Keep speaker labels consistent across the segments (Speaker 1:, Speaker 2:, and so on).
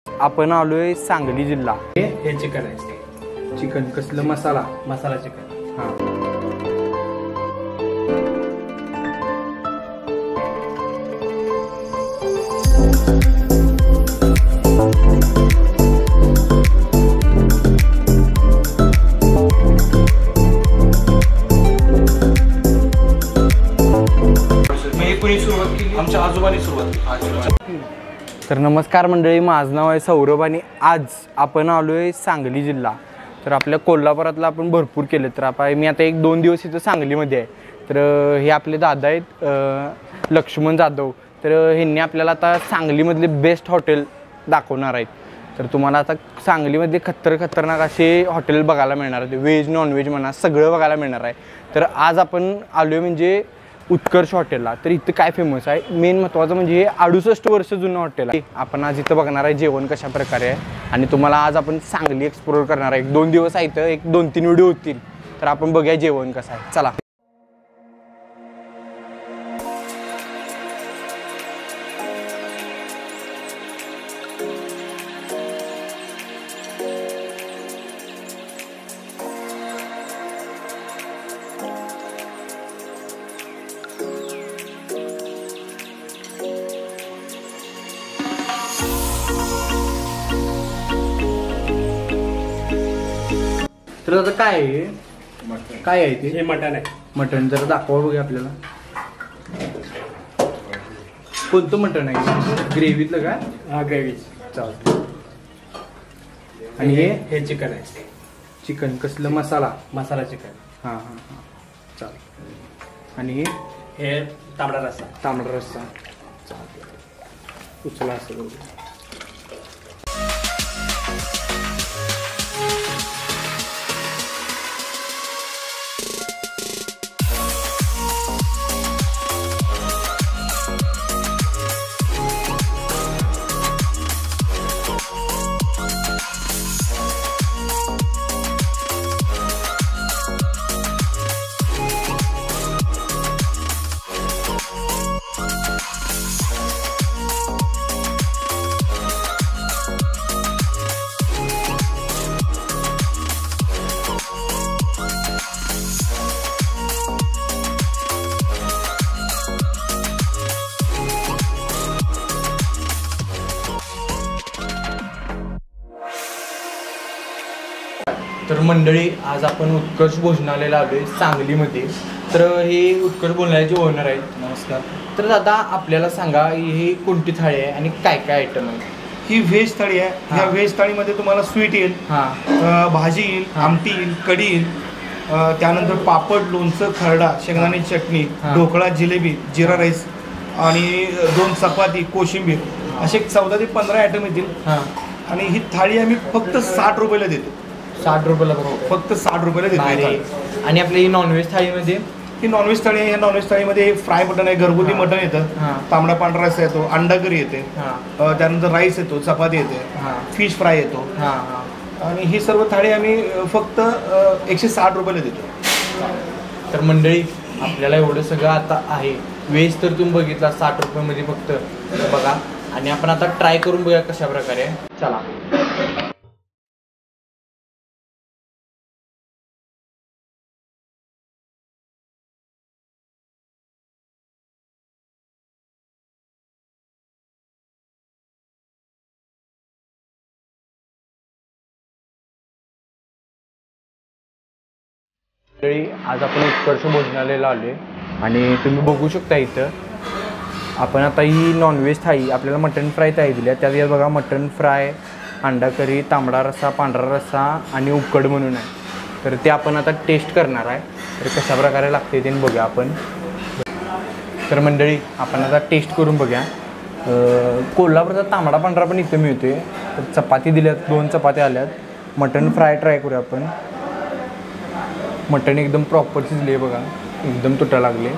Speaker 1: आपण आलोय सांगली जिल्हा।
Speaker 2: हे चिकन आहे।
Speaker 1: चिकन कसलं
Speaker 2: मसाला चिकन।
Speaker 1: हां
Speaker 2: आमच्या आजोबांनी सुरुवात केली।
Speaker 1: तर नमस्कार मंडळी, माझं नाव आहे सौरभ आणि आज आपण आलोय सांगली जिल्हा। तर आपल्या कोल्हापुरातला आपण भरपूर केलं। तर मी आता 1-2 दिवस इथं सांगलीमध्ये आहे। तर हे आपले दादा आहेत लक्ष्मण जाधव। तर ह्यांनी आपल्याला आता सांगलीमधले बेस्ट हॉटेल दाखवणार आहेत। तर तुम्हाला आता सांगलीमध्ये खतरनाक असे हॉटेल बघायला मिळणार आहेत। व्हेज नॉनव्हेज म्हणा सगळं बघायला मिळणार आहे। तर आज आपण आलोय म्हणजे उत्कर्ष हॉटेलला। तर इथं काय फेमस आहे, मेन महत्त्वाचं म्हणजे हे 68 वर्ष जुनं हॉटेल आहे। आपण आज इथं बघणार आहे जेवण कशा प्रकारे आहे आणि तुम्हाला आज आपण सांगली एक्सप्लोर करणार आहे। 1-2 दिवस आहे, इथं 1-2-3 व्हिडिओ होतील। तर आपण बघूया जेवण कसं आहे, चला। तर आता काय आहे, काय आहे ते?
Speaker 2: हे मटण आहे।
Speaker 1: मटण जरा दाखवा बघूया आपल्याला। कोणतं मटण आहे? ग्रेव्हीतलं का?
Speaker 2: हा ग्रेव्ही
Speaker 1: चालतं। आणि हे
Speaker 2: चिकन आहे।
Speaker 1: चिकन कसलं
Speaker 2: मसाला चिकन।
Speaker 1: हां हां हां चालतं। आणि
Speaker 2: हे तांबडा रस्सा।
Speaker 1: तांबडा रस्सा चालतं। उचला असं बघूया। तर मंडळी, आज आपण उत्कर्ष भोजनालयाला आलोय सांगलीमध्ये। तर हे उत्कर्ष भोजनालयाचे ओनर आहेत। नमस्कार। तर दादा आपल्याला सांगा ही कोणती थाळी आहे आणि काय काय आयटम आहे?
Speaker 3: ही व्हेज थाळी आहे। या व्हेज थाळीमध्ये तुम्हाला स्वीट येईल, भाजी येईल, आमटी येईल, कढी येईल, त्यानंतर पापड, लोणचं, खरडा, शेंगदाणे चटणी, ढोकळा, जिलेबी, जिरा राईस आणि 2 चपाती, कोशिंबीर असे 14 ते 15 आयटम येतील। आणि ही थाळी आम्ही फक्त 60 रुपयाला देतो।
Speaker 1: 60 रुपयाला बरोबर,
Speaker 3: फक्त 60 रुपयाला देतो।
Speaker 1: आणि आपल्या ही नॉनव्हेज थाळीमध्ये,
Speaker 3: ही नॉनव्हेज थाळी आहे। ह्या नॉनव्हेज थाळीमध्ये फ्राय मटन आहे, घरगुती मटन येतं, तांबडा पांढरा रस्सा येतो, अंडा करी येते, त्यानंतर राईस येतो, चपाती येते, फिश फ्राय येतो। आणि ही सर्व थाळी आम्ही फक्त 160 रुपयाला देतो।
Speaker 1: तर मंडळी आपल्याला एवढं सगळं आता आहे। व्हेज तर तुम्ही बघितला 60 रुपयामध्ये फक्त बघा। आणि आपण आता ट्राय करून बघूया कशा प्रकारे, चला। आज आपण उत्कर्ष भोजनालयाला आलोय आणि तुम्ही बघू शकता इथं आपण आता ही नॉनव्हेज थाळी, आपल्याला मटन फ्राय थाळी दिली आहे। त्यात बघा मटन फ्राय, अंडा करी, तांबडा रस्सा, पांढरा रस्सा आणि उकड म्हणून आहे। तर ते आपण आता टेस्ट करणार आहे। तर कशा प्रकारे लागते ते बघूया आपण। तर मंडळी आपण आता टेस्ट करून बघूया। कोल्हापूरचा तांबडा पांढरा पण इथं मिळतोय। तर चपाती दिल्यात, 2 चपात्या आल्यात। मटन फ्राय ट्राय करूया आपण। मटण एकदम प्रॉपर शिजले बघा, एकदम तुटायला लागले।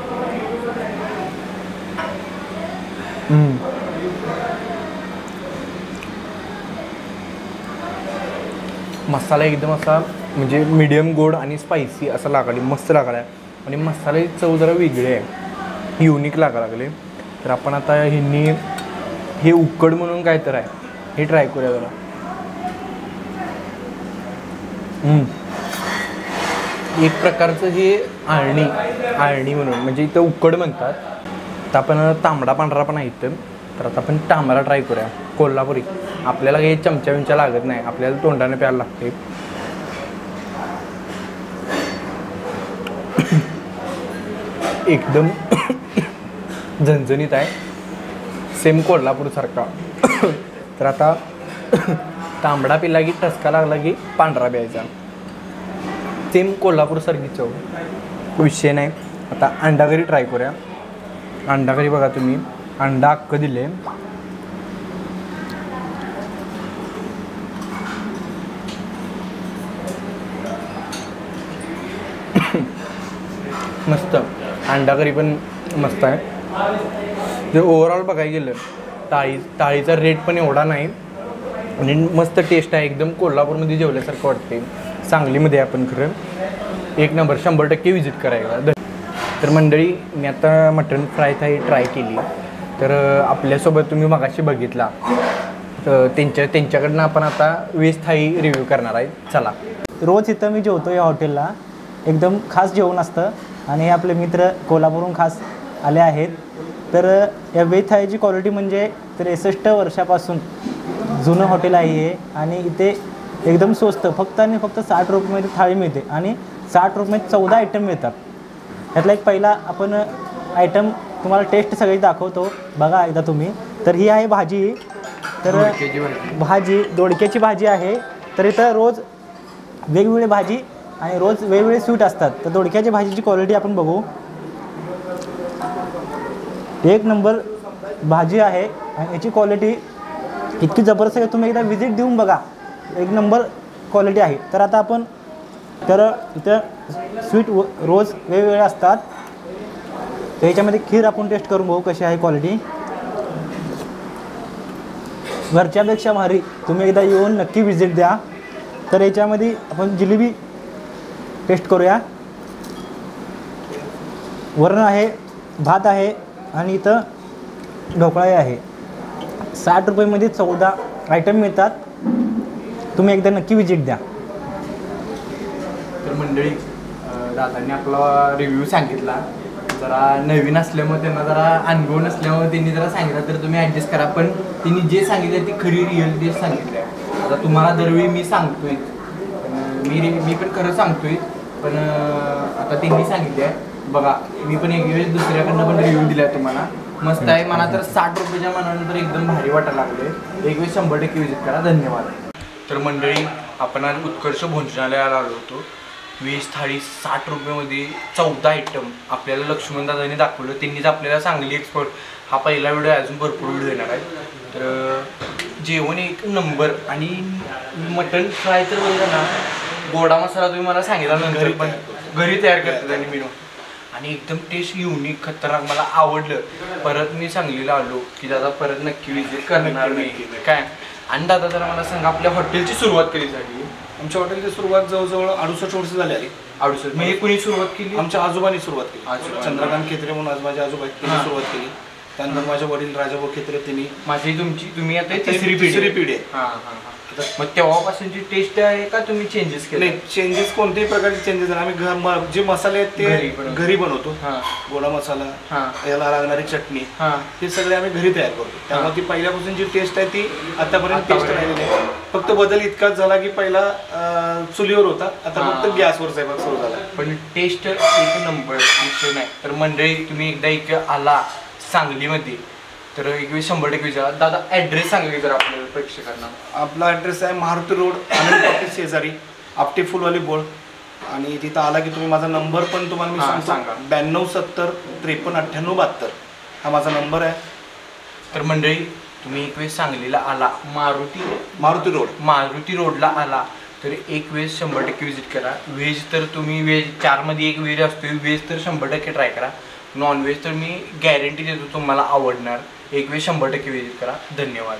Speaker 1: मसाला एकदम असा म्हणजे मीडियम गोड आणि स्पायसी असा लागले, मस्त लागला। आणि मसाल्याची चव जरा वेगळी आहे, युनिक लागा लागले। तर आपण आता ह्यांनी हे उकड म्हणून काय तर आहे, हे ट्राय करूया जरा. एक प्रकारचं हे आळणी म्हणून म्हणजे इथं उकड म्हणतात. तर आपण तांबडा पांढरा पण आहे इथं. तर आता आपण तांबडा ट्राय करूया कोल्हापुरी. आपल्याला काही चमचा लागत नाही, आपल्याला तोंडाने प्यायला लागते. एकदम झणझणीत आहे, सेम कोल्हापूरसारखा. तर आता तांबडा पिला की ठसका लागला की पांढरा प्यायचा. सेम कोल्हापूरसारखी चव, विषय नाही. आता अंडाकरी ट्राय करूया. अंडाकरी बघा तुम्ही, अंडा अख्खं दिले. मस्त, अंडाकरी पण मस्त आहे. जर ओव्हरऑल बघायला गेलं थाळीचा रेट पण एवढा नाही आणि मस्त टेस्ट आहे. एकदम कोल्हापूरमध्ये जेवल्यासारखं वाटते. सांगलीमध्ये आपण खरं एक नंबर, 100% व्हिजिट करायला. तर मंडळी, मी आता मटण फ्राय थाळी ट्राय केली. तर आपल्यासोबत तुम्ही मगाशी बघितला, तर त्यांच्याकडनं आपण आता व्हेज थाळी रिव्ह्यू करणार आहे. चला.
Speaker 4: रोज इथं मी जेवतो या हॉटेलला. एकदम खास जेवण असतं आणि हे आपले मित्र कोल्हापूरहून खास आले आहेत. तर या व्हेज थाळीची क्वालिटी म्हणजे 63 वर्षापासून जुनं हॉटेल आहे हे. आणि इथे एकदम स्वस्त, फक्त आणि फक्त 60 रुपयामध्ये थाळी मिळते आणि 60 रुपयामध्ये 14 आयटम मिळतात. त्यातला एक पहिला आपण आयटम तुम्हाला टेस्ट सगळी दाखवतो, बघा एकदा तुम्ही. तर ही आहे भाजी. तर भाजी दोडक्याची भाजी आहे. तर इथं रोज वेगवेगळी भाजी आणि रोज वेगवेगळे स्वीट असतात. तर दोडक्याची भाजीची क्वालिटी आपण बघू. एक नंबर भाजी आहे आणि याची क्वालिटी इतकी जबरदस्त आहे. तुम्ही एकदा व्हिजिट देऊन बघा, एक नंबर क्वालिटी आहे. तर आता आपण इथं स्वीट रोज वेगवेगळे असतात. तर याच्यामध्ये खीर आपण टेस्ट करून बघू कशी आहे क्वालिटी. घरच्यापेक्षा भारी. तुम्ही एकदा येऊन नक्की व्हिजिट द्या. तर याच्यामध्ये आपण जिलेबी टेस्ट करूया. वरण आहे, भात आहे आणि इथं ढोकळाही आहे. 60 रुपयामध्ये 14 आयटम मिळतात. तुम्ही एकदा नक्की व्हिजिट द्या.
Speaker 1: तर मंडळी, दादांनी आपला रिव्ह्यू सांगितला. जरा नवीन असल्यामुळे त्यांना जरा अनुभव नसल्यामुळे त्यांनी जरा सांगितलं, तर तुम्ही ॲडजस्ट करा. पण त्यांनी जे सांगितलं ती खरी रिअल टेस्ट सांगितलं आहे. आता तुम्हाला दरवेळी मी सांगतोय, मी पण खरं सांगतोय. पण आता त्यांनी सांगितलं आहे बघा. मी पण एक वेळेस दुसऱ्याकडनं पण रिव्ह्यू दिला आहे तुम्हाला. मस्त आहे. मला तर 60 रुपयाच्या मनानंतर एकदम भारी वाटायला लागले. एक वेळेस 100% व्हिजिट करा. धन्यवाद. तर मंडळी, आपण आज उत्कर्ष भोजनालयाला आलो होतो. व्हेज थाळी 60 रुपयामध्ये 14 आयटम आपल्याला लक्ष्मणदादांनी दाखवलं. त्यांनीच आपल्याला सांगली एक्सपर्ट हा पहिला व्हिडिओ, अजून भरपूर व्हिडिओ येणार आहे. तर जेवण एक नंबर. आणि मटण फ्राय तर बघा ना, गोडा मसाला तुम्ही मला सांगितला नंतर पण घरी तयार करतात आणि मेनू. आणि एकदम टेस्ट युनिक, खतरनाक, मला आवडलं. परत मी सांगलीला आलो की दादा परत नक्की व्हिजिट करणार नाही काय. आणि दादा जरा मला सांगा, आपल्या हॉटेलची सुरुवात कधी झाली?
Speaker 3: आमच्या हॉटेलची सुरुवात जवळजवळ 68 वर्ष झाली आली.
Speaker 1: 68. मग हे कुणी सुरुवात केली?
Speaker 3: आमच्या आजोबांनी सुरुवात केली. चंद्रकांत खेत्रे म्हणून आज माझे आजोबा त्यांनी सुरुवात केली. त्यानंतर माझे वडील राजाभाऊ खेत्रे त्यांनी.
Speaker 1: माझी तुम्ही आता तिसरी
Speaker 3: पिढी आहे.
Speaker 1: हां हां. मग तेव्हापासूनची टेस्ट आहे का तुम्ही चेंजेस केले?
Speaker 3: नाही, चेंजेस कोणत्याही प्रकारचे चेंजेस नाही. आम्ही जे मसाले आहेत ते घरी बनवतो. गोडा मसाला, याला लागणारी चटणी, हे सगळे आम्ही घरी तयार करतो. त्यामुळे ती पहिल्यापासून जी टेस्ट आहे ती आतापर्यंत टेस्ट राहिलेली आहे. फक्त बदल इतकाच झाला की पहिला चुलीवर होता, आता फक्त गॅसवर स्वयंपाक सुरू झाला.
Speaker 1: पण टेस्ट एक नंबर, विषय नाही. तर मंडळी, तुम्ही एकदा इकडे आला सांगलीमध्ये तर एक वेळी 100% विचारा. दादा ॲड्रेस सांगा जर आपल्याला प्रेक्षकांना.
Speaker 3: आपला ॲड्रेस आहे मारुती रोड, आनंद टॉकीज शेजारी, आपटे फुलवाली बोळ. आणि तिथं आला की तुम्ही माझा नंबर पण तुम्हाला मी सांगतो, 92 70 53 98 72 हा माझा नंबर आहे.
Speaker 1: तर मंडळी, तुम्ही एक वेळेस सांगलीला आला, मारुती रोडला आला तर एक वेळेस 100% व्हिजिट करा. व्हेज तर तुम्ही व्हेज 4मध्ये एक व्हेज असतो, व्हेज तर 100% ट्राय करा. नॉनव्हेज तर मी गॅरंटी देतो तुम्हाला आवडणार. एक वेळेस 100% व्हिजिट करा. धन्यवाद.